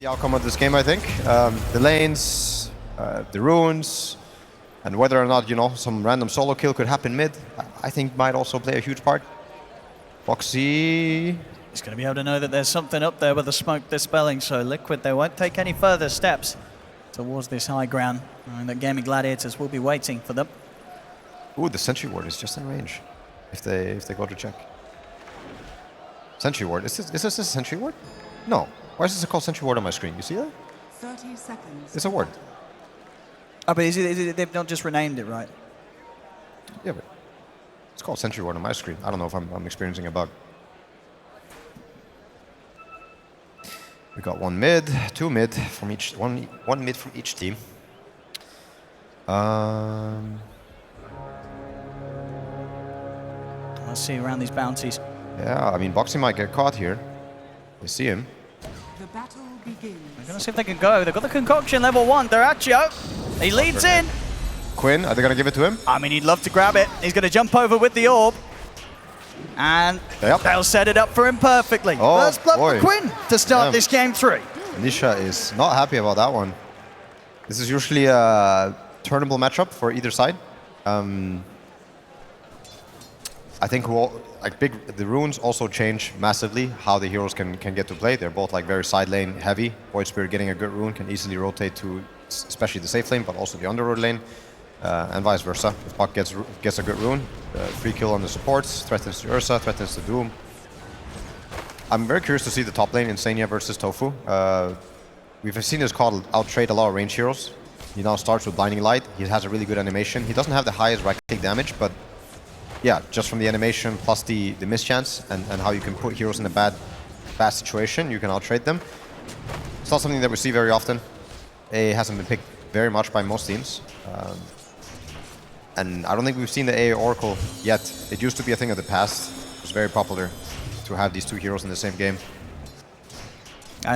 The outcome of this game, I think. The lanes, the runes, and whether or not, some random solo kill could happen mid, I think might also play a huge part. Foxy... He's going to be able to know that there's something up there with the smoke dispelling, so Liquid, they won't take any further steps towards this high ground, and the Gaming Gladiators will be waiting for them. Ooh, the Sentry Ward is just in range, if they go to check. Sentry Ward, is this a Sentry Ward? No. Why is this called Sentry Ward on my screen? You see that? 30 seconds. It's a ward. Oh, but they've not just renamed it, right? Yeah, but it's called Sentry Ward on my screen. I don't know if I'm experiencing a bug. We got one mid, two mid from each, one mid from each team. Let's see around these bounties. Yeah, I mean, Boxy might get caught here. We see him. The battle begins. We're going to see if they can go. They've got the concoction level 1. Dyrachyo. He leads in. Quinn, are they going to give it to him? I mean, he'd love to grab it. He's going to jump over with the orb. And they'll set it up for him perfectly. Oh, First blood boy. for Quinn to start this game 3. Nisha is not happy about that one. This is usually a turnable matchup for either side. I think the runes also change massively how the heroes can get to play. They're both very side lane heavy. Void Spirit getting a good rune can easily rotate to especially the safe lane, but also the underroad lane, and vice versa. If Puck gets a good rune, free kill on the supports, threatens the Ursa, threatens the Doom. I'm very curious to see the top lane Insania versus Tofu. We've seen his card out-trade a lot of range heroes. He now starts with Blinding Light. He has a really good animation. He doesn't have the highest right click damage, but yeah, just from the animation plus the mischance and how you can put heroes in a bad situation, you can out-trade them. It's not something that we see very often. A hasn't been picked very much by most teams. And I don't think we've seen the A Oracle yet. It used to be a thing of the past. It was very popular to have these two heroes in the same game.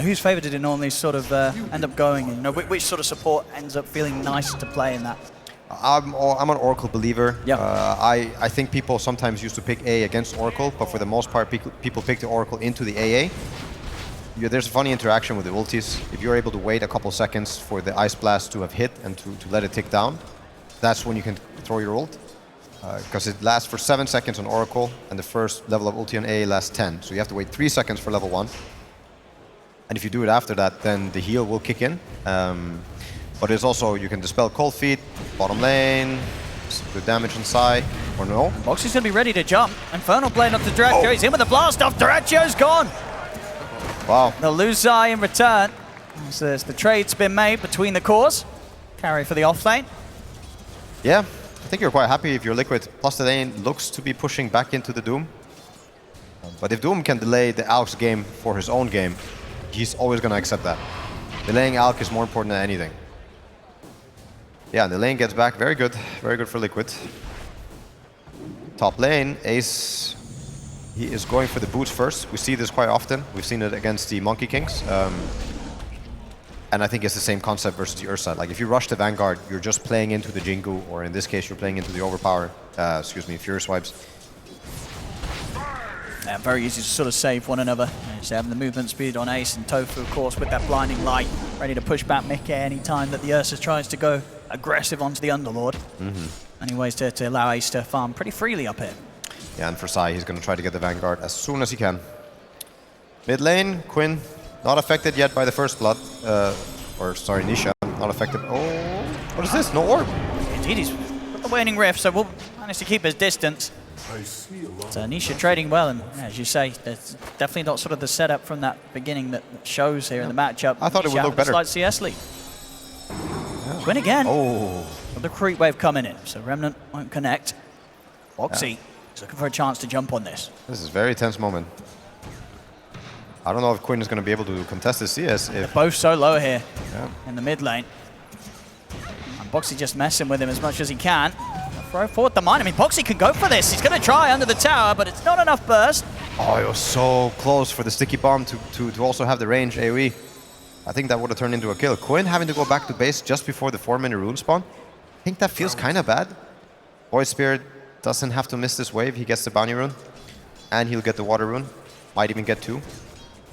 Whose favour did it normally sort of end up going in? Which sort of support ends up feeling nice to play in that? I'm an Oracle believer. Yeah. I think people sometimes used to pick A against Oracle, but for the most part, people pick the Oracle into the AA. There's a funny interaction with the ultis. If you're able to wait a couple seconds for the Ice Blast to have hit and to let it tick down, that's when you can throw your ult. Because it lasts for 7 seconds on Oracle, and the first level of ulti on AA lasts 10. So you have to wait 3 seconds for level 1. And if you do it after that, then the heal will kick in. But it's also, you can dispel Cold Feet, bottom lane, good damage inside, or no. Boxy's going to be ready to jump. Infernal Blade onto Dyrachyo. He's in with the blast off. Dyrachyo's gone. Wow. They'll lose Zai in return. So the trade's been made between the cores. Carry for the off lane. Yeah, I think you're quite happy if you're Liquid. Plus the lane looks to be pushing back into the Doom. But if Doom can delay the Alk's game for his own game, he's always going to accept that. Delaying Alk is more important than anything. Yeah, the lane gets back. Very good for Liquid. Top lane, Ace, he is going for the boots first. We see this quite often. We've seen it against the Monkey Kings. And I think it's the same concept versus the Ursa. Like if you rush the Vanguard, you're just playing into the Jingu, or in this case, you're playing into the Overpower, Furious Wipes. Yeah, very easy to sort of save one another. Just having the movement speed on Ace and Tofu, of course, with that Blinding Light, ready to push back Mickey any time that the Ursa tries to go aggressive onto the Underlord. Any ways to allow Ace to farm pretty freely up here. Yeah, and for Sai, he's going to try to get the Vanguard as soon as he can. Mid lane, Quinn, not affected yet by the first blood. Nisha, not affected. Oh, what is this? No orb. Indeed, he's got the Waning Rift, so we'll manage to keep his distance. So Nisha trading well, and as you say, there's definitely not sort of the setup from that beginning that shows here in the matchup. I thought it would look better. Slight CS lead. Win again. Oh. The creep wave coming in, so Remnant won't connect. Boxy is looking for a chance to jump on this. This is a very tense moment. I don't know if Quinn is going to be able to contest the CS. They're both so low here in the mid lane. And Boxy just messing with him as much as he can. Throw forward the mine. I mean, Boxy can go for this. He's going to try under the tower, but it's not enough burst. Oh, it was so close for the sticky bomb to also have the range AoE. I think that would have turned into a kill. Quinn having to go back to base just before the 4-minute rune spawn. I think that feels kind of bad. Void Spirit doesn't have to miss this wave. He gets the bounty rune, and he'll get the water rune. Might even get 2.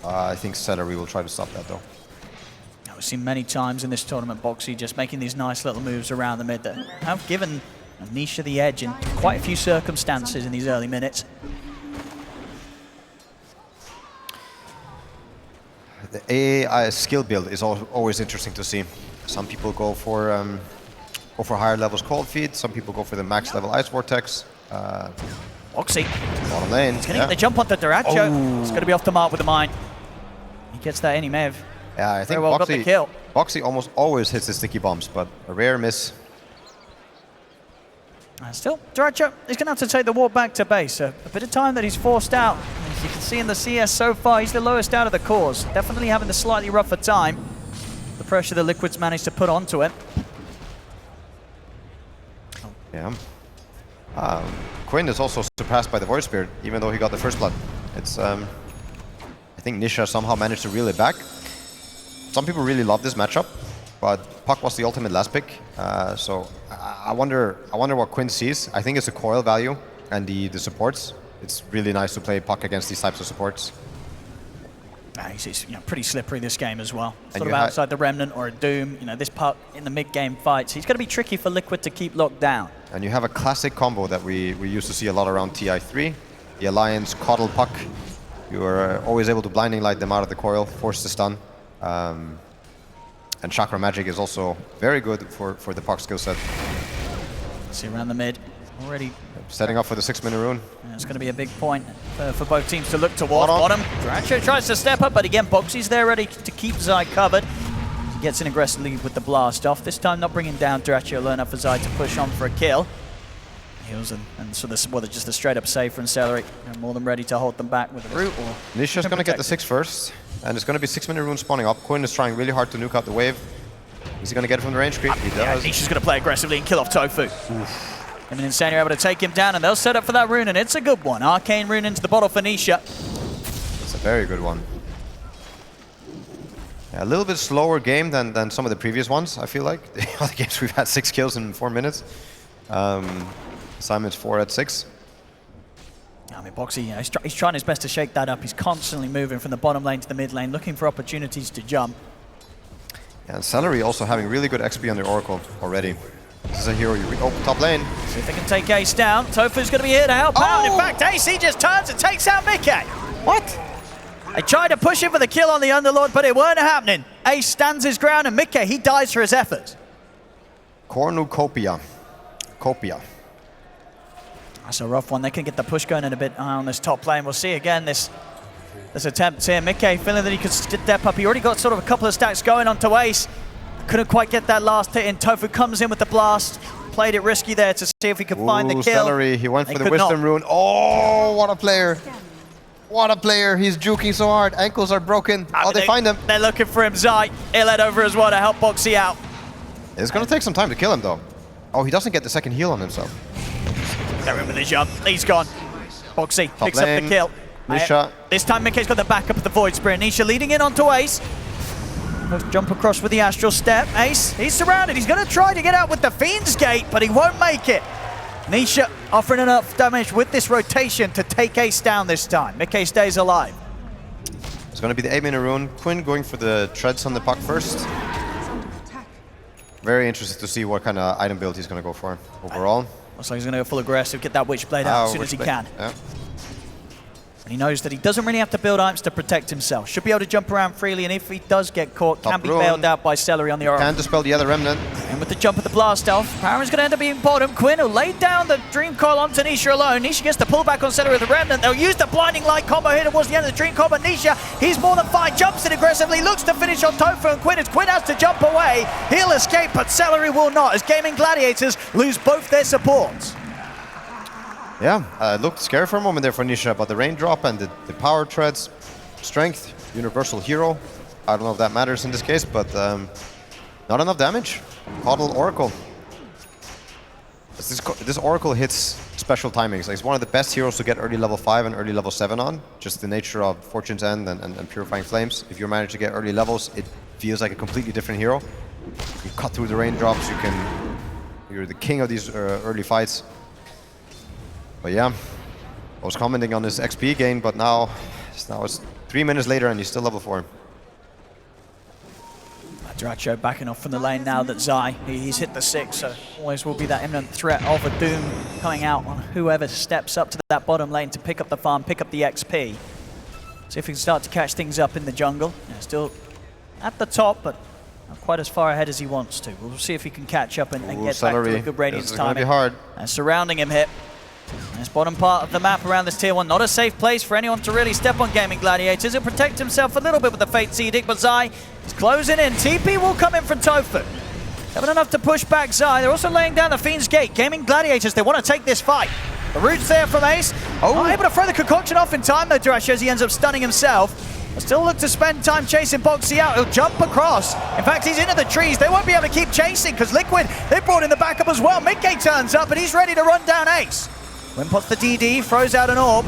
I think Celery will try to stop that though. We've seen many times in this tournament, Boxy just making these nice little moves around the mid that have given Nisha the edge in quite a few circumstances in these early minutes. The AI skill build is always interesting to see. Some people go for higher levels cold feet. Some people go for the max level ice vortex. Boxy. Bottom lane. He's going to get the jump onto Duracho. It's going to be off the mark with the mine. He gets that in. He may have Yeah, I think very well got the kill. Boxy almost always hits the sticky bombs, but a rare miss. Still, Duracho is going to have to take the walk back to base. A bit of time that he's forced out. As you can see in the CS so far, he's the lowest out of the cores. Definitely having the slightly rougher time. The pressure the Liquid's managed to put onto it. Yeah. Quinn is also surpassed by the Void Spirit, even though he got the first blood. It's I think Nisha somehow managed to reel it back. Some people really love this matchup, but Puck was the ultimate last pick. So I wonder what Quinn sees. I think it's the coil value and the supports. It's really nice to play Puck against these types of supports. He's pretty slippery this game as well. And Sort of outside the Remnant or a Doom. This Puck in the mid-game fights. He's going to be tricky for Liquid to keep locked down. And you have a classic combo that we used to see a lot around TI3. The Alliance Coddle Puck. You are always able to blinding light them out of the coil, force the stun. And Chakra Magic is also very good for the Puck skill set. See around the mid. Already setting up for the 6-minute rune. Yeah, it's going to be a big point for both teams to look towards. Bottom. Duracho tries to step up, but again, Boxy's there ready to keep Zai covered. He gets in aggressive lead with the blast off. This time not bringing down Duracho, low enough for Zai to push on for a kill. Heals and so this was just a straight up save for Accelerate. They're more than ready to hold them back with a root. Nisha's going to get the 6 first, and it's going to be 6-minute rune spawning up. Quinn is trying really hard to nuke out the wave. Is he going to get it from the range creep? He does. Nisha's going to play aggressively and kill off Tofu. Oof. Him and Insane are able to take him down, and they'll set up for that rune, and it's a good one. Arcane rune into the bottle for Nisha. It's a very good one. Yeah, a little bit slower game than some of the previous ones, I feel like. The other games we've had 6 kills in 4 minutes. Simon's 4 at 6. I mean, Boxy, he's trying his best to shake that up. He's constantly moving from the bottom lane to the mid lane, looking for opportunities to jump. Yeah, and Celery also having really good XP on the Oracle already. This is a hero you top lane. See if they can take Ace down. Tofu's going to be here to help out. In fact, Ace, he just turns and takes out Mickey. What? They tried to push him for the kill on the Underlord, but it weren't happening. Ace stands his ground, and Mickey, he dies for his efforts. Cornucopia. That's a rough one. They can get the push going in a bit on this top lane. We'll see again this attempt here. Mickey feeling that he could step up. He already got sort of a couple of stacks going onto Ace. Couldn't quite get that last hit in. Tofu comes in with the blast. Played it risky there to see if he could find the kill. Celery. He went for the Wisdom Rune. Oh, what a player. What a player. He's juking so hard. Ankles are broken. They find him. They're looking for him. Zai, he'll head over as well to help Boxy out. It's going to take some time to kill him, though. Oh, he doesn't get the second heal on himself. They're in with the jump. He's gone. Boxy top picks lane. up the kill. Nisha. This time Mickey's got the backup of the Void Spirit. Nisha leading in onto Ace. Jump across with the Astral Step. Ace, he's surrounded. He's going to try to get out with the Fiend's Gate, but he won't make it. Nisha offering enough damage with this rotation to take Ace down this time. Mickey stays alive. It's going to be the 8-minute rune. Quinn going for the treads on the Puck first. Very interested to see what kind of item build he's going to go for overall. Looks like he's going to go full aggressive, get that Witchblade out as soon as he can. Yeah. And he knows that he doesn't really have to build items to protect himself. Should be able to jump around freely, and if he does get caught, can be bailed out by Celery on the Oracle. Can dispel the other Remnant. And with the jump of the blast off, Power is going to end up being bottom. Quinn will lay down the Dream Coil onto Nisha alone. Nisha gets the pullback on Celery with the Remnant. They'll use the Blinding Light combo here towards the end of the Dream Coil, but Nisha, he's more than fine. Jumps in aggressively, looks to finish on Tofu and Quinn. As Quinn has to jump away, he'll escape, but Celery will not, as Gaming Gladiators lose both their supports. Yeah, it looked scary for a moment there for Nisha, but the raindrop and the power treads, strength, universal hero. I don't know if that matters in this case, but not enough damage. Coddle Oracle. This Oracle hits special timings. Like, it's one of the best heroes to get early level 5 and early level 7 on. Just the nature of Fortune's End and Purifying Flames. If you manage to get early levels, it feels like a completely different hero. You cut through the raindrops, you're the king of these early fights. But yeah, I was commenting on his XP gain, but now it's 3 minutes later and he's still level 4. Duracho backing off from the lane now that Zai, he's hit the 6, so always will be that imminent threat of a Doom coming out on whoever steps up to that bottom lane to pick up the farm, pick up the XP. See if he can start to catch things up in the jungle. Yeah, still at the top, but not quite as far ahead as he wants to. We'll see if he can catch up and get back to a good Radiance timing. This is going to be hard. And surrounding him here. This bottom part of the map around this tier 1, not a safe place for anyone to really step on Gaming Gladiators. He'll protect himself a little bit with the Fate's Edict, but Zai is closing in. TP will come in from Tofu. Having enough to push back Zai. They're also laying down the Fiend's Gate. Gaming Gladiators, they want to take this fight. The root's there from Ace. Not able to throw the concoction off in time though, Duracho, as he ends up stunning himself. But still look to spend time chasing Boxy out. He'll jump across. In fact, he's into the trees. They won't be able to keep chasing because Liquid, they brought in the backup as well. Midgate turns up and he's ready to run down Ace. Win pots the DD, throws out an orb.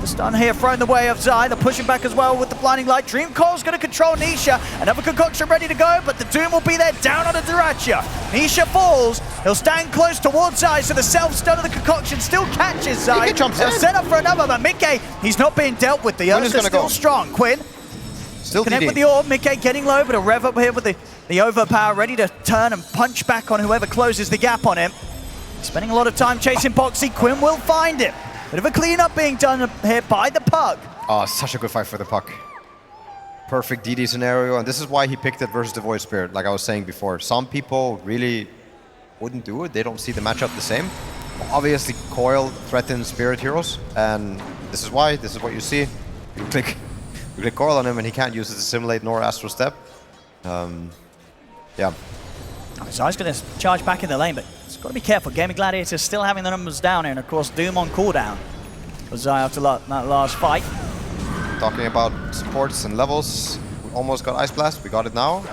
The stun here thrown the way of Zai. They're pushing back as well with the blinding light. Dream Coil's going to control Nisha. Another concoction ready to go, but the Doom will be there down on the Duracho. Nisha falls. He'll stand close towards Zai, so the self-stun of the concoction still catches Zai. He jumps in. Set up for another, but Mickey, he's not being dealt with. The Ursa's still strong. Quinn, still connect DD. with the orb. Mickey getting low, but a rev up here with the overpower, ready to turn and punch back on whoever closes the gap on him. Spending a lot of time chasing Boxy. Quinn will find him. Bit of a cleanup being done here by the puck. Oh, such a good fight for the puck. Perfect DD scenario, and this is why he picked it versus the Void Spirit, like I was saying before. Some people really wouldn't do it. They don't see the matchup the same. Obviously, Coil threatens Spirit heroes, and this is why. This is what you see. You click Coil on him, and he can't use it to simulate nor Astral Step. Yeah. Zai's going to charge back in the lane, but it's got to be careful. Gaming Gladiators still having the numbers down here, and of course Doom on cooldown. For Zai after that last fight. Talking about supports and levels, we almost got Ice Blast. We got it now.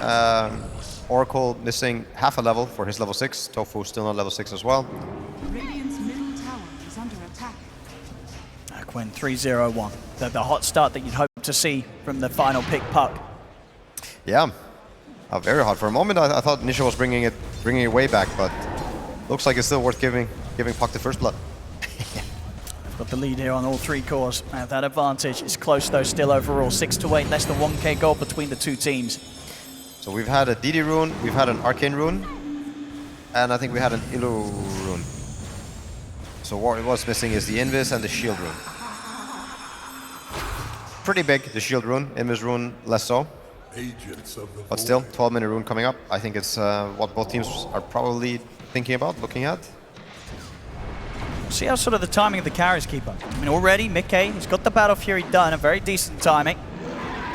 Oracle missing half a level for his level 6. Tofu still not level 6 as well. Radiant's middle tower is under attack. Quinn 3-0-1. The hot start that you'd hope to see from the final pick puck. Yeah. Very hard. For a moment, I thought Nisha was bringing it way back, but looks like it's still worth giving Puck the first blood. Got the lead here on all 3 cores. That advantage is close though still overall. 6-8, less than 1k gold between the 2 teams. So we've had a DD rune, we've had an Arcane rune, and I think we had an Illu rune. So what was missing is the Invis and the Shield rune. Pretty big, the Shield rune. Invis rune, less so. But still, 12-minute rune coming up. I think it's what both teams are probably thinking about, looking at. See how sort of the timing of the carries keep up. I mean, already, Mickey, he's got the Battle Fury done, a very decent timing.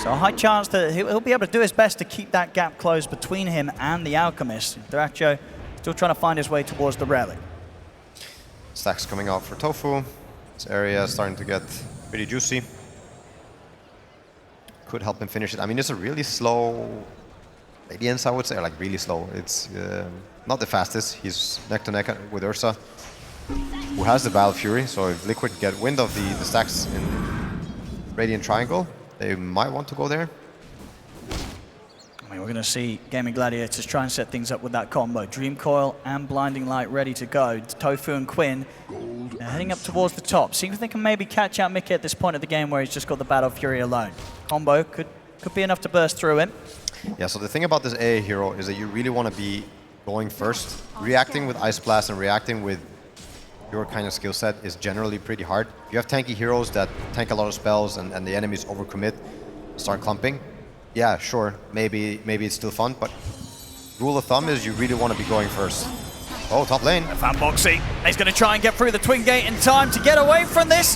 So a high chance that he'll be able to do his best to keep that gap closed between him and the Alchemist. Duracho still trying to find his way towards the Relic. Stacks coming out for Tofu. This area is starting to get pretty juicy. Could help him finish it. I mean, it's a really slow Radiance, I would say, like really slow. It's not the fastest. He's neck to neck with Ursa, who has the Battle Fury. So if Liquid get wind of the stacks in Radiant Triangle, they might want to go there. I mean, we're going to see Gaming Gladiators try and set things up with that combo. Dream Coil and Blinding Light ready to go. Tofu and Quinn heading up towards the top. See if they can maybe catch out Mickey at this point of the game where he's just got the Battle Fury alone. Combo could be enough to burst through him. Yeah, so the thing about this AA hero is that you really want to be going first. Reacting with Ice Blast and reacting with your kind of skill set is generally pretty hard. If you have tanky heroes that tank a lot of spells and the enemies overcommit, start clumping, yeah, sure, maybe it's still fun, but rule of thumb is you really want to be going first. Oh, top lane. Found Boxy. He's going to try and get through the Twin Gate in time to get away from this.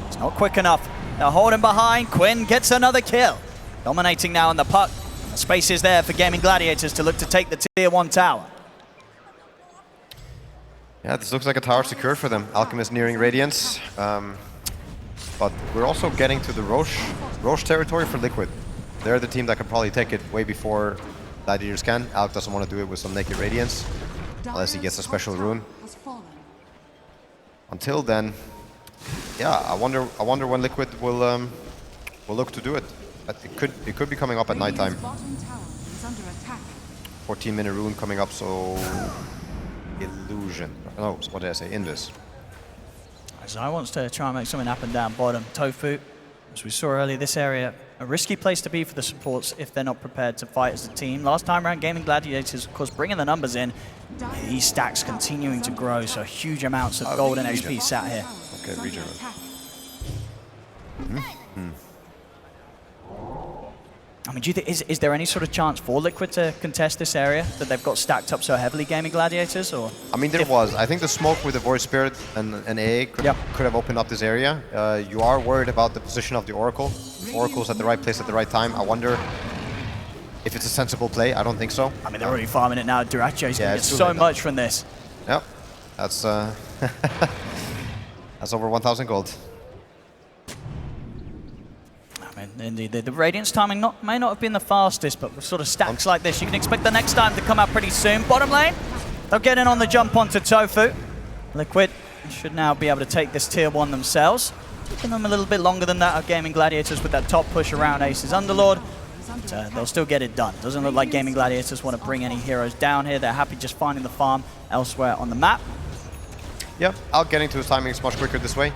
It's not quick enough. They'll hold him behind. Quinn gets another kill. Dominating now on the puck. The space is there for Gaming Gladiators to look to take the tier 1 tower. Yeah, this looks like a tower secured for them. Alchemist nearing Radiance. But we're also getting to the Roche territory for Liquid. They're the team that can probably take it way before Gladiators can. Alc doesn't want to do it with some naked Radiance, unless he gets a special rune. Until then, yeah, I wonder when Liquid will look to do it. It could be coming up at nighttime. 14-minute rune coming up, so Illusion. No, what did I say? Invis. Zai wants to try and make something happen down bottom. Tofu, as we saw earlier, this area a risky place to be for the supports if they're not prepared to fight as a team. Last time around, Gaming Gladiators, of course, bringing the numbers in. These stacks continuing to grow, so huge amounts of gold and HP sat here. Okay, region. I mean, do you think, is there any sort of chance for Liquid to contest this area that they've got stacked up so heavily, Gaming Gladiators? Or I mean, there was. I think the smoke with the Void Spirit and AA could have opened up this area. You are worried about the position of the Oracle. If Oracle's at the right place at the right time, I wonder if it's a sensible play. I don't think so. I mean, they're already farming it now. Duraccio's going to get so much from this. Yep, that's that's over 1,000 gold. Indeed, the Radiant's timing may not have been the fastest, but with sort of stacks like this, you can expect the next time to come out pretty soon. Bottom lane, they'll get in on the jump onto Tofu. Liquid should now be able to take this tier 1 themselves. Taking them a little bit longer than that of Gaming Gladiators with that top push around Ace's Underlord. But they'll still get it done. Doesn't look like Gaming Gladiators want to bring any heroes down here. They're happy just finding the farm elsewhere on the map. Yep, out getting to his timing is much quicker this way.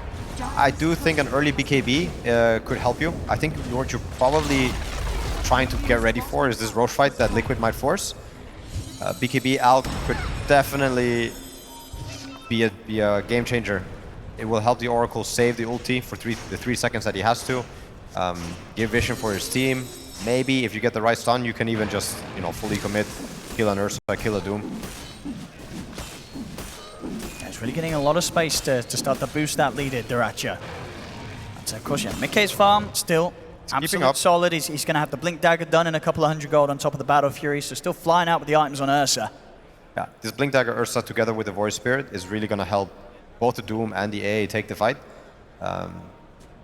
I do think an early BKB could help you. I think what you're probably trying to get ready for is this Roche fight that Liquid might force. BKB out could definitely be a game changer. It will help the Oracle save the ulti for the 3 seconds that he has to. Give vision for his team. Maybe if you get the right stun, you can even just fully commit, kill an Ursa, kill a Doom. He's really getting a lot of space to start to boost that lead at Duracia. But of course, yeah, Mickey's farm still absolutely solid. He's going to have the Blink Dagger done in a couple of 100 gold on top of the Battle Fury, so still flying out with the items on Ursa. Yeah, this Blink Dagger Ursa together with the Void Spirit is really going to help both the Doom and the AA take the fight.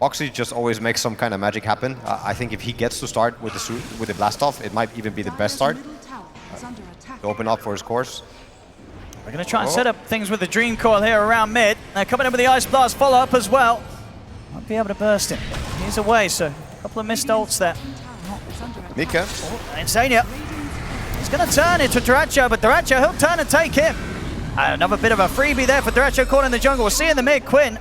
Boxy just always makes some kind of magic happen. I think if he gets to start with the Blast Off, it might even be the best start to open up for his course. We're going to try and set up things with the Dream Coil here around mid. They're coming in with the Ice Blast follow-up as well. Won't be able to burst him. He's away, so a couple of missed ults there. Mika. Insania. He's going to turn it to Duracio, but Duracio, he'll turn and take him. Another bit of a freebie there for Duracio caught in the jungle. We'll see in the mid, Quinn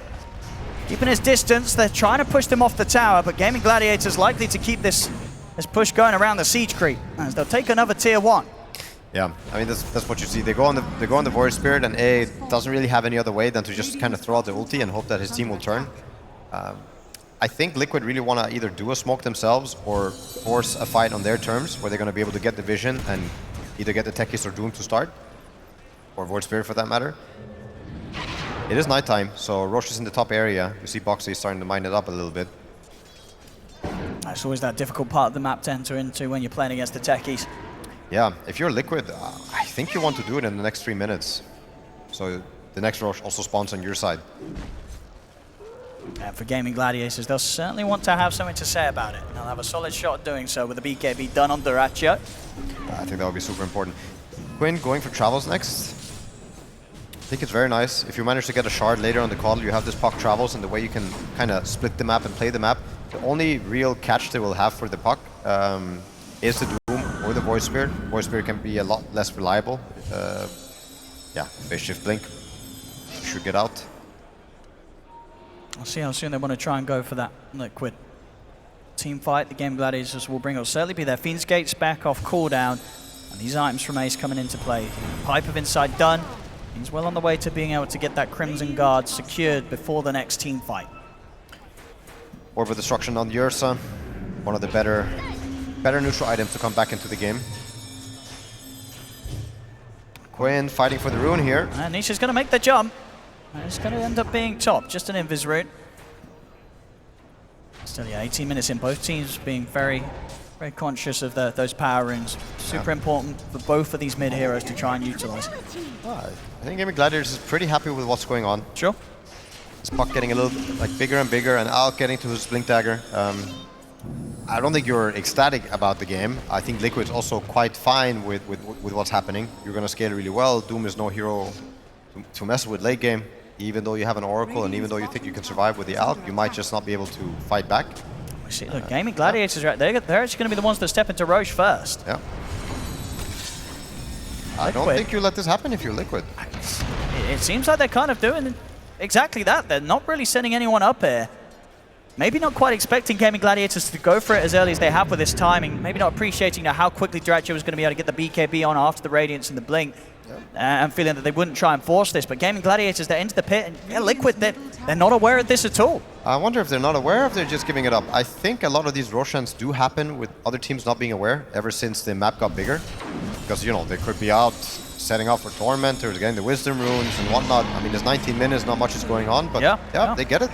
keeping his distance. They're trying to push him off the tower, but Gaming Gladiators likely to keep this push going around the siege creep, as they'll take another tier 1. Yeah, I mean that's what you see. They go on the Void Spirit, and A doesn't really have any other way than to just kind of throw out the ulti and hope that his team will turn. I think Liquid really want to either do a smoke themselves or force a fight on their terms, where they're going to be able to get the vision and either get the Techies or Doom to start, or Void Spirit for that matter. It is nighttime, so Roche is in the top area. You see Boxy starting to mine it up a little bit. It's always that difficult part of the map to enter into when you're playing against the Techies. Yeah, if you're Liquid, I think you want to do it in the next 3 minutes. So the next Roche also spawns on your side. And for Gaming Gladiators, they'll certainly want to have something to say about it. They'll have a solid shot at doing so with the BKB done on Duracio. I think that would be super important. Quinn going for Travels next. I think it's very nice. If you manage to get a shard later on the call, you have this Puck Travels, and the way you can kind of split the map and play the map. The only real catch they will have for the Puck is the Doom or the Void Spirit. Void Spirit can be a lot less reliable. Yeah, Phase Shift Blink should get out. I'll see how soon they want to try and go for that Liquid team fight. The Game Gladiators will bring, it'll certainly be there. Fiend's Gate's back off cooldown, and these items from Ace coming into play. Pipe of Insight done. He's well on the way to being able to get that Crimson Guard secured before the next team fight. Orb of Destruction on the Ursa, one of the better neutral items to come back into the game. Quinn fighting for the rune here. And Nisha's going to make the jump. And it's going to end up being top, just an invis rune. Still, yeah, 18 minutes in, both teams being very, very conscious of those power runes. Super important for both of these mid heroes to try and utilize. I think Gaming Gladiators is pretty happy with what's going on. Sure. This Puck getting a little bigger and bigger, and out getting to his Blink Dagger. I don't think you're ecstatic about the game. I think Liquid's also quite fine with what's happening. You're going to scale really well. Doom is no hero to mess with late game. Even though you have an Oracle and even though you think you can survive with the Alp, you might just not be able to fight back. We see, look, Gaming Gladiators, right? They're actually going to be the ones that step into Roche first. Yeah. I don't think you let this happen if you're Liquid. It seems like they're kind of doing exactly that. They're not really setting anyone up here. maybe not quite expecting Gaming Gladiators to go for it as early as they have with this timing. Maybe not appreciating how quickly Dratcho was going to be able to get the BKB on after the Radiance and the Blink. And feeling that they wouldn't try and force this. But Gaming Gladiators, they're into the pit. And yeah, Liquid, they're not aware of this at all. I wonder if they're not aware, if they're just giving it up. I think a lot of these Roshans do happen with other teams not being aware ever since the map got bigger. Because, you know, they could be out setting up for Tormentors, getting the Wisdom Runes and whatnot. I mean, there's 19 minutes, not much is going on, but yeah. They get it.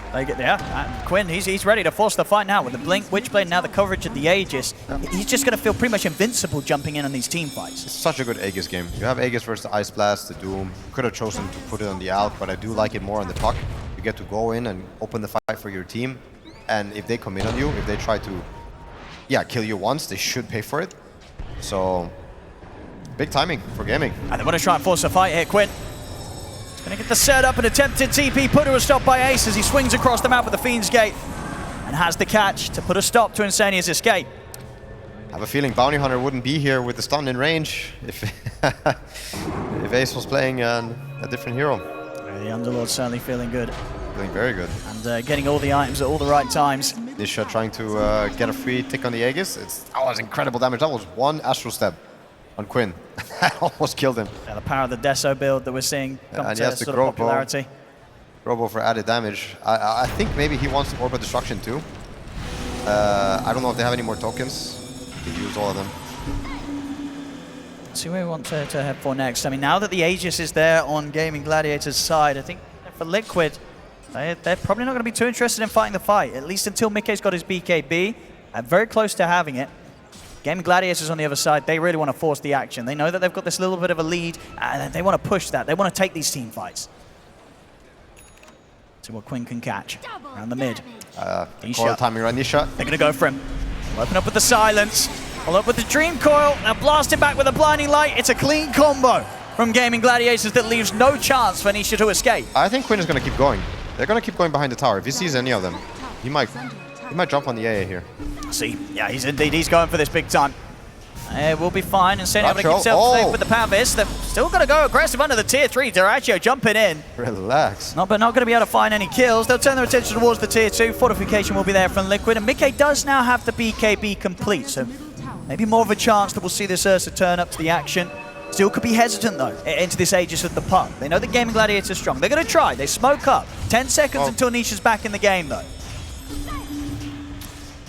Quinn, he's ready to force the fight now with the Blink, Witchblade, now the coverage of the Aegis. Yeah. He's just going to feel pretty much invincible jumping in on these team fights. It's such a good Aegis game. You have Aegis versus the Ice Blast, the Doom. Could have chosen to put it on the Alp, but I do like it more on the Puck. You get to go in and open the fight for your team. And if they come in on you, if they try to, kill you once, they should pay for it. So, big timing for Gaming. And they want to try and force a fight here, Quinn. He's going to get the setup and attempted TP, put to a stop by Ace as he swings across the map with the Fiend's Gate. And has the catch to put a stop to Insania's escape. I have a feeling Bounty Hunter wouldn't be here with the stun in range if, if Ace was playing a different hero. The Underlord's certainly feeling good. Feeling very good. And getting all the items at all the right times. Nisha trying to get a free tick on the Aegis. That was incredible damage. That was one Astral Step on Quinn. That almost killed him. Yeah, the power of the Deso build that we're seeing come and to sort of popularity. Robo for added damage. I think maybe he wants Orb of Destruction too. I don't know if they have any more tokens. He can use all of them. Let's see where we want to head for next. I mean, now that the Aegis is there on Gaming Gladiators' side, I think for Liquid, they're probably not going to be too interested in fighting the fight, at least until Mikkei's got his BKB. Very close to having it. Gaming Gladiators on the other side, they really want to force the action. They know that they've got this little bit of a lead, and they want to push that. They want to take these team fights. See what Quinn can catch around the mid. Coil timing around Nisha. They're going to go for him. Open up with the silence. Follow up with the Dream Coil. Now blast him back with a blinding light. It's a clean combo from Gaming Gladiators that leaves no chance for Nisha to escape. I think Quinn is going to keep going. They're going to keep going behind the tower. If he sees any of them, he might jump on the AA here. See, yeah, he's going for this big time. It will be fine. And Insania able to keep himself safe with the Power Fist. They're still going to go aggressive under the tier 3. Dratcho jumping in. Relax. But not going to be able to find any kills. They'll turn their attention towards the tier 2. Fortification will be there from Liquid. And Mikkei does now have the BKB complete. So maybe more of a chance that we'll see this Ursa turn up to the action. Still could be hesitant though into this Aegis with the Puck. They know the Gaming Gladiators are strong. They're going to try. They smoke up. 10 seconds until Nisha's back in the game though.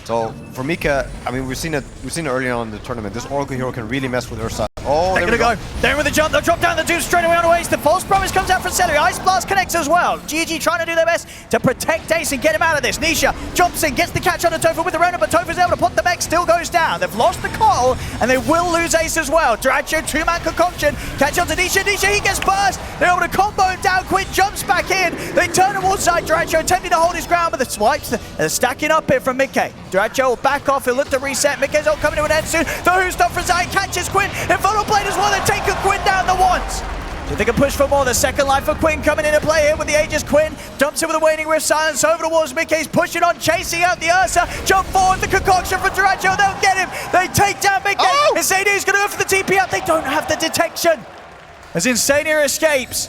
So for Mika, I mean, we've seen it earlier on in the tournament. This Oracle hero can really mess with Ursa. Oh, they're gonna go. They're in with the jump. They'll drop down the Doom straight away on Ace. The false promise comes out from Celery. Ice Blast connects as well. GG trying to do their best to protect Ace and get him out of this. Nisha jumps in, gets the catch on the Tofu with the Ronin, but Tofu's able to put the mech, still goes down. They've lost the coil, and they will lose Ace as well. Dratcho, two-man concoction. Catch on to Nisha. Nisha, he gets burst. They're able to combo him down. Quinn jumps back in. They turn towards side. Dratcho attempting to hold his ground, but the swipes are stacking up here from Mikkei. Dratcho will back off. He'll look to reset. Mikkei's all coming to an end soon. The Who's Stop from Zai catches Quinn. And Funnel Blade as well. They're taking Quinn down the once. So they can push for more. The second life for Quinn coming into play here with the Aegis. Quinn jumps in with a Waning Rift silence over towards Mikkei's pushing on, chasing out the Ursa. Jump forward, the concoction from Dratcho. They'll get him. They take down Mikkei. Oh! Insania's going to go for the TP out. They don't have the detection. As Insania escapes.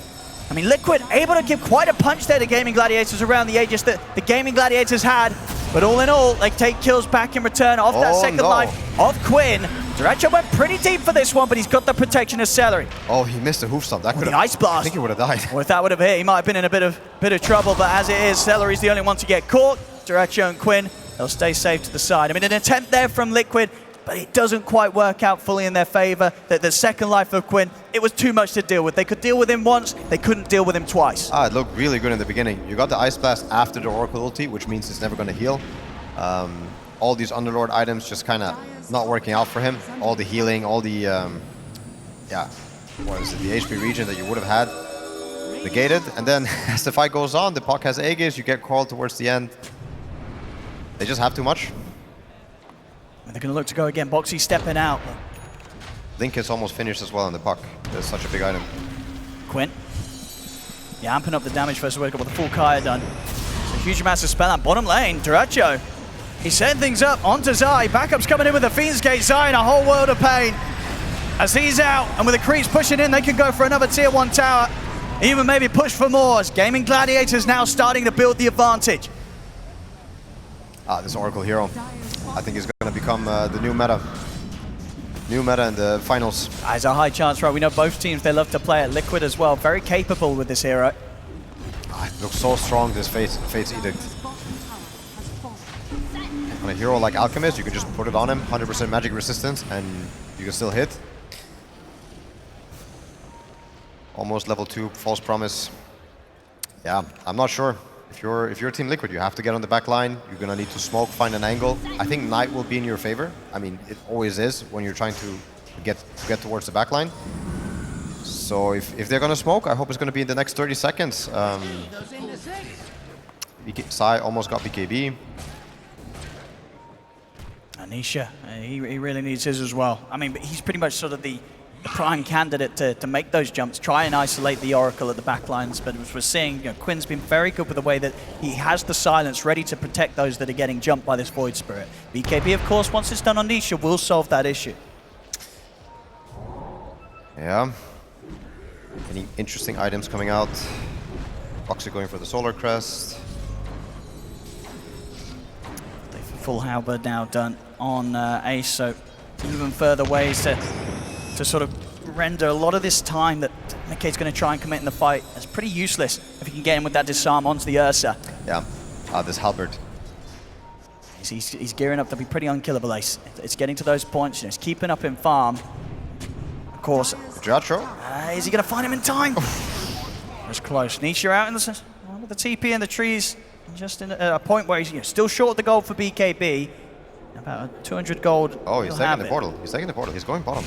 I mean, Liquid able to give quite a punch there to Gaming Gladiators around the Aegis that the Gaming Gladiators had. But all in all, they take kills back in return off that second life of Quinn. Dratcho went pretty deep for this one, but he's got the protection of Celery. Oh, he missed a hoof stomp. That could have, the Ice Blast. I think he would have died. Well, if that would have hit, he might have been in a bit of trouble. But as it is, Celery's the only one to get caught. Dratcho and Quinn, they'll stay safe to the side. I mean, an attempt there from Liquid, but it doesn't quite work out fully in their favor. The second life of Quinn, it was too much to deal with. They could deal with him once, they couldn't deal with him twice. It looked really good in the beginning. You got the Ice Blast after the Oracle ulti, which means it's never going to heal. All these Underlord items just kind of not working out for him. All the healing, all the, what is it, the HP region that you would have had negated. And then as the fight goes on, the Puck has Aegis, you get crawled towards the end. They just have too much. And they're going to look to go again. Boxy stepping out. Link is almost finished as well on the Puck. That's such a big item. Quinn. Yeah, amping up the damage first of all, with the full Kaya done. It's a huge amount of spell out. Bottom lane, Dratcho. He's setting things up onto Zai. Backup's coming in with the Fiend's Gate. Zai in a whole world of pain. As he's out, and with the creeps pushing in, they can go for another tier 1 tower. Even maybe push for more. As Gaming Gladiators now starting to build the advantage. This Oracle hero, I think is going to become the new meta. New meta in the finals. There's a high chance, right? We know both teams, they love to play at Liquid as well. Very capable with this hero. It looks so strong, this Fate's Edict. On a hero like Alchemist, you can just put it on him, 100% magic resistance, and you can still hit. Almost level 2, False Promise. Yeah, I'm not sure. If you're Team Liquid, you have to get on the back line. You're gonna need to smoke, find an angle. I think Knight will be in your favor. I mean, it always is when you're trying to get towards the back line. So if they're gonna smoke, I hope it's gonna be in the next 30 seconds. Sai almost got BKB. Anisha, he really needs his as well. I mean, but he's pretty much sort of the prime candidate to make those jumps, try and isolate the Oracle at the backlines. But as we're seeing, you know, Quinn's been very good with the way that he has the silence ready to protect those that are getting jumped by this Void Spirit. BKB, of course, once it's done on Nisha, will solve that issue. Yeah. Any interesting items coming out? Boxer going for the Solar Crest. Full halberd now done on Ace, so even further ways to sort of render a lot of this time that Mickey's going to try and commit in the fight. It's pretty useless if he can get in with that disarm onto the Ursa. Yeah, this halberd. He's gearing up to be pretty unkillable, Ace. It's getting to those points, you know, he's keeping up in farm. Of course. Giotto. Is he going to find him in time? That's close. Nisha out in the, with the TP in the trees. Just in a point where he's still short of the gold for BKB. About 200 gold. Oh, he's taking the portal. He's taking the portal. He's going bottom.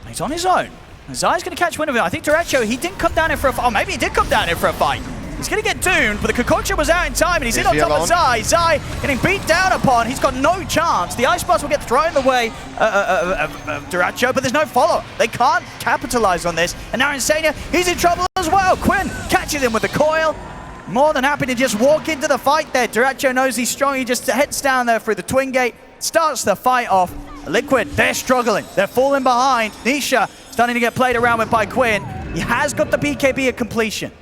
He's on his own. Zai's going to catch wind of it. I think Dota2, he didn't come down here for a fight. Oh, maybe he did come down here for a fight. He's going to get doomed, but the concoction was out in time, and he's in on top of Zai. Zai getting beat down upon. He's got no chance. The Ice Blast will get thrown the way of Dota2, but there's no follow. They can't capitalize on this. And now Insania, he's in trouble as well. Quinn catches him with the coil. More than happy to just walk into the fight there. Duracho knows he's strong. He just heads down there through the twin gate, starts the fight off. Liquid, they're struggling. They're falling behind. Nisha starting to get played around with by Quinn. He has got the BKB at completion.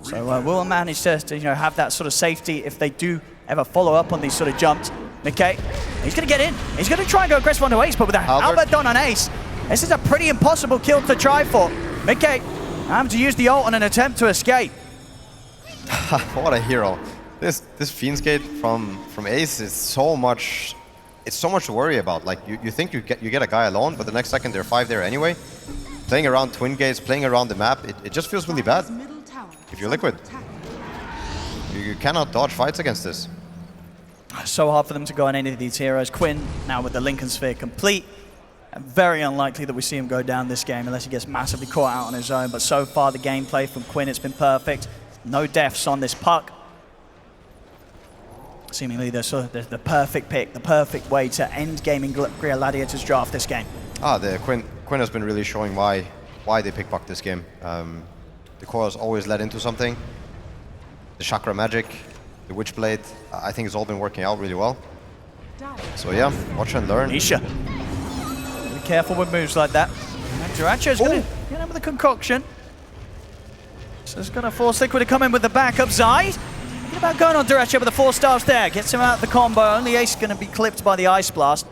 So will manage to have that sort of safety if they do ever follow up on these sort of jumps. Mickey, he's going to get in. He's going to try and go aggressive onto Ace, but with that Albert done on Ace, this is a pretty impossible kill to try for. Mickey having to use the ult on an attempt to escape. What a hero! This Fiend's Gate from Ace is so much. It's so much to worry about. Like you think you get a guy alone, but the next second there are 5 there anyway. Playing around twin gates, playing around the map, it just feels really bad. If you're Liquid, you cannot dodge fights against this. So hard for them to go on any of these heroes. Quinn now with the Lincoln Sphere complete. And very unlikely that we see him go down this game unless he gets massively caught out on his own. But so far the gameplay from Quinn, it's been perfect. No deaths on this puck. Seemingly the perfect pick, the perfect way to end gaming Gladiators draft this game. The Quinn has been really showing why they pick puck this game. The core has always led into something. The Chakra Magic, the Witchblade, I think it's all been working out really well. So yeah, watch and learn. Nisha. Be careful with moves like that. Duracho's going to get in with the concoction. So it's going to force Liquid to come in with the backup. Zai, thinking about going on Duracho, but the 4 stars there. Gets him out of the combo. Only Ace going to be clipped by the Ice Blast.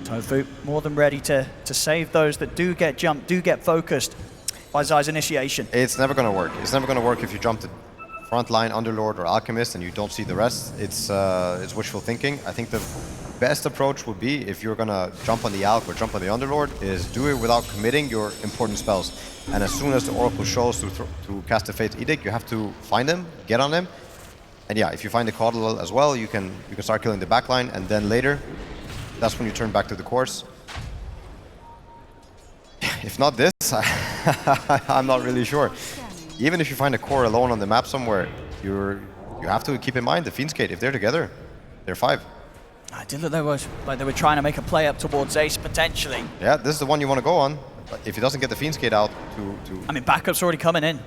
Tofu more than ready to save those that do get jumped, do get focused by Zai's initiation. It's never going to work. It's never going to work if you jump to frontline, Underlord, or Alchemist and you don't see the rest. It's wishful thinking. I think the best approach would be, if you're going to jump on the Alch or jump on the Underlord, is do it without committing your important spells. And as soon as the Oracle shows to cast the Fate's Edict, you have to find him, get on him. And yeah, if you find the Coddle as well, you can start killing the backline, and then later, that's when you turn back to the course. If not this, I'm not really sure. Even if you find a core alone on the map somewhere, you have to keep in mind the Fiend's Gate. If they're together, they're 5. I did look like they were trying to make a play up towards Ace potentially. Yeah, this is the one you want to go on. But if he doesn't get the Fiend's Gate out I mean, backup's already coming in.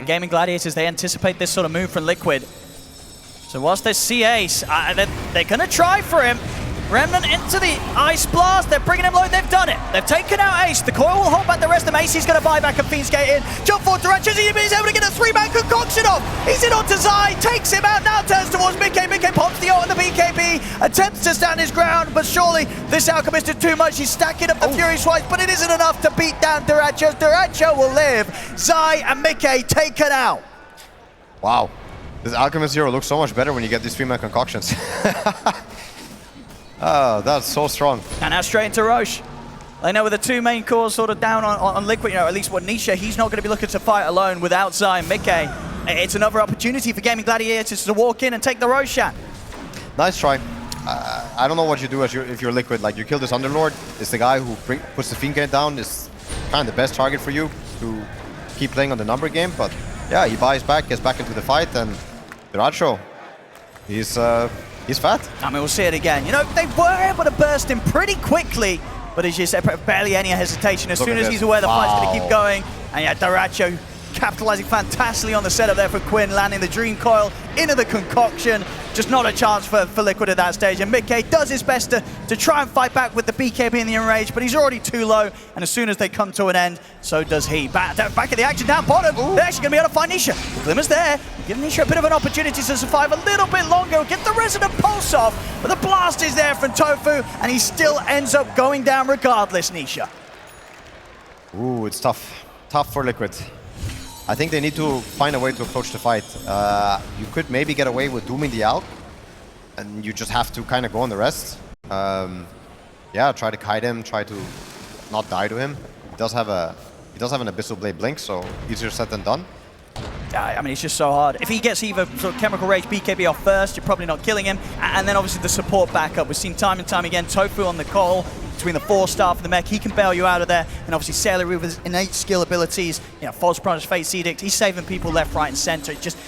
Gaming Gladiators, they anticipate this sort of move from Liquid. So whilst they see Ace, they're going to try for him. Remnant into the Ice Blast. They're bringing him low. They've done it. They've taken out Ace. The coil will hold back the rest of them. Ace is going to buy back a Fiend's Gate in. Jump forward to Ratchet. He's able to get a 3-man concoction off. He's in onto Zai. Takes him out. Now turns towards Mickey. Mickey pops the ult on the BKB. Attempts to stand his ground, but surely this Alchemist did too much. He's stacking up the Fury Swipes, but it isn't enough to beat down Duracho. Duracho will live. Zai and Mickey taken out. Wow. This Alchemist hero looks so much better when you get these 3-man concoctions. Oh, that's so strong. And now straight into Roche. They know with the 2 main cores sort of down on Liquid, you know, at least what Nisha, he's not going to be looking to fight alone without Zai and Mickey. It's another opportunity for Gaming Gladiators to walk in and take the Roche shot. Nice try. I don't know what you do if you're Liquid. Like, you kill this Underlord. It's the guy who puts the Fiend Gate down. Is kind of the best target for you to keep playing on the number game. But yeah, he buys back, gets back into the fight, and Duracho, he's fat. I mean, we'll see it again. You know, they were able to burst him pretty quickly, but as you said, barely any hesitation. As soon as he's aware the fight's going to keep going, and yeah, Duracho capitalizing fantastically on the setup there for Quinn, landing the Dream Coil into the concoction. Just not a chance for Liquid at that stage. And Mickey does his best to try and fight back with the BKB and the Enrage, but he's already too low. And as soon as they come to an end, so does he. Back at the action down bottom. Ooh. They're actually going to be able to find Nisha. The Glimmer's there. Give Nisha a bit of an opportunity to survive a little bit longer. Get the Resonant Pulse off. But the blast is there from Tofu, and he still ends up going down regardless, Nisha. Ooh, it's tough. Tough for Liquid. I think they need to find a way to approach the fight. You could maybe get away with dooming the Alk, and you just have to kind of go on the rest. Yeah, try to kite him, try to not die to him. He does have an Abyssal Blade Blink, so easier said than done. I mean, it's just so hard. If he gets either sort of Chemical Rage BKB off first, you're probably not killing him. And then obviously the support backup. We've seen time and time again, Tofu on the call, between the 4-star for the mech, he can bail you out of there. And obviously Sailor with his innate skill abilities, you know, False Promise, Fate's Edict, he's saving people left, right, and center. It just,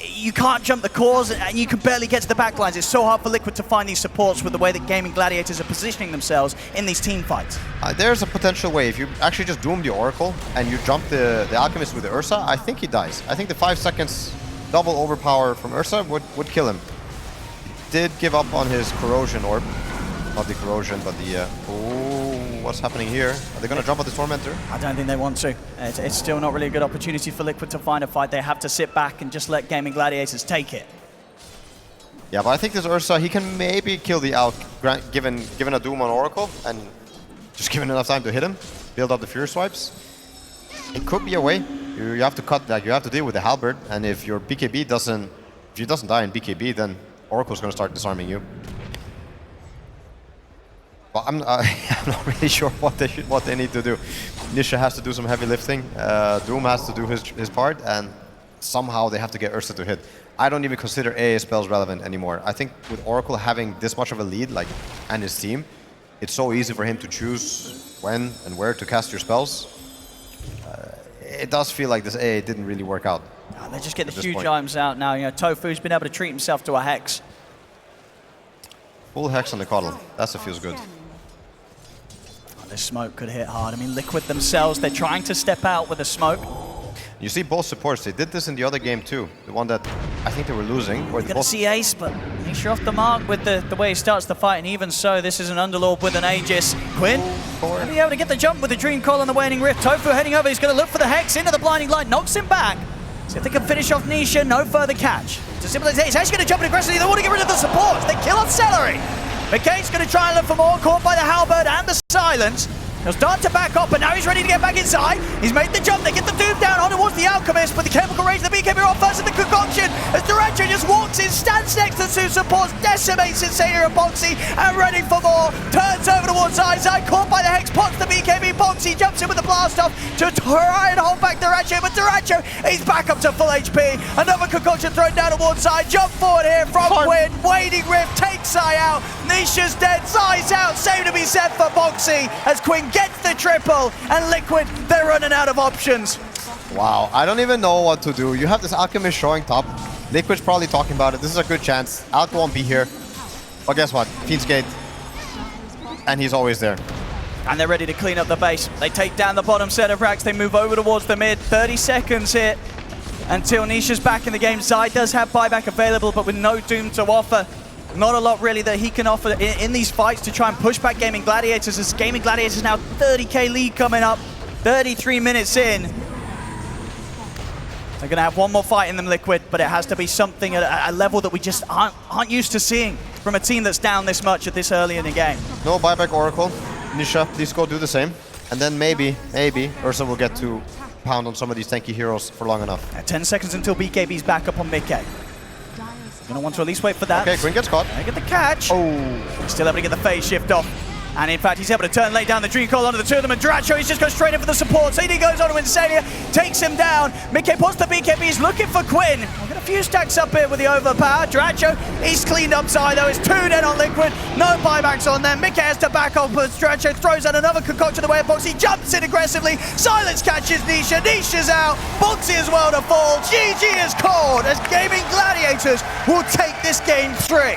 you can't jump the cores, and you can barely get to the back lines. It's so hard for Liquid to find these supports with the way that Gaming Gladiators are positioning themselves in these team fights. There's a potential way. If you actually just doom the Oracle and you jump the Alchemist with the Ursa, I think he dies. I think the 5 seconds double overpower from Ursa would kill him. He did give up on his Corrosion Orb. Not the Corrosion, but the... oh, what's happening here? Are they going to jump at the Tormentor? I don't think they want to. It's still not really a good opportunity for Liquid to find a fight. They have to sit back and just let Gaming Gladiators take it. Yeah, but I think this Ursa, he can maybe kill the Alk, given a Doom on Oracle, and just given enough time to hit him, build up the Fury Swipes. It could be a way. You have to cut, like, you have to deal with the Halberd, and if your BKB doesn't die in BKB, then Oracle's going to start disarming you. Well, I'm not really sure what they need to do. Nisha has to do some heavy lifting. Doom has to do his part, and somehow they have to get Ursa to hit. I don't even consider AA spells relevant anymore. I think with Oracle having this much of a lead, like, and his team, it's so easy for him to choose when and where to cast your spells. It does feel like this AA didn't really work out. Oh, they just get the huge items out now. You know, Tofu's been able to treat himself to a Hex. Full Hex on the Coddle. That feels good. This smoke could hit hard. I mean, Liquid themselves, they're trying to step out with the smoke. You see both supports. They did this in the other game too. The one that I think they were losing. You're going to see Ace, but make sure off the mark with the way he starts the fight. And even so, this is an Underlord with an Aegis. Quinn, will be able to get the jump with the Dream Coil on the Waning Rift. Tofu heading over. He's going to look for the Hex into the Blinding Light. Knocks him back. So if they can finish off Nisha, no further catch. To simple as Ace actually going to jump in aggressively. They want to get rid of the supports. They kill on Celery. McCain's going to try and look for more. Caught by the Halberd and the Silence. He'll start to back up, but now he's ready to get back inside. He's made the jump. They get the Doom down on towards the Alchemist, but the Chemical Rage, the BKB off first in the concoction. As Duracho just walks in, stands next to two supports, decimates Insania and Boxy, and ready for more. Turns over towards Izai, caught by the Hex, pots the BKB. Boxy jumps in with the blast off to try and hold back Duracho, but Duracho, he's back up to full HP. Another concoction thrown down towards Zai. Jump forward here from Quinn. Waning Rift takes Zai out. Nisha's dead. Zai's out. Same to be said for Boxy as Quinn gets the triple, and Liquid, they're running out of options. Wow, I don't even know what to do. You have this Alchemist showing top. Liquid's probably talking about it. This is a good chance. Alk won't be here. But guess what? Fiend's Gate. And he's always there. And they're ready to clean up the base. They take down the bottom set of racks. They move over towards the mid. 30 seconds here until Nisha's back in the game. Zai does have buyback available, but with no Doom to offer. Not a lot really that he can offer in these fights to try and push back Gaming Gladiators, as Gaming Gladiators now 30k lead coming up, 33 minutes in. They're going to have one more fight in them, Liquid, but it has to be something at a level that we just aren't used to seeing from a team that's down this much at this early in the game. No buyback Oracle. Nisha, please go do the same. And then maybe Ursa will get to pound on some of these tanky heroes for long enough. 10 seconds until BKB's back up on Mickey. Gonna want to at least wait for that. Okay, Quinn gets caught. They get the catch. Oh. Still able to get the phase shift off. And in fact, he's able to turn late down the Dream Coil onto the two of them, and Dracho, he's just going straight in for the support. CD goes on to Insania, takes him down. Mickey puts the BKB, he's looking for Quinn. We've got a few stacks up here with the overpower. Dracho, he's cleaned up side though, it's 2 dead on Liquid. No buybacks on them. Mickey has to back off, but Dracho throws out another concoction of the way of Boxy, jumps in aggressively. Silence catches Nisha, Nisha's out. Boxy as well to fall. GG is called as Gaming Gladiators will take this game 3.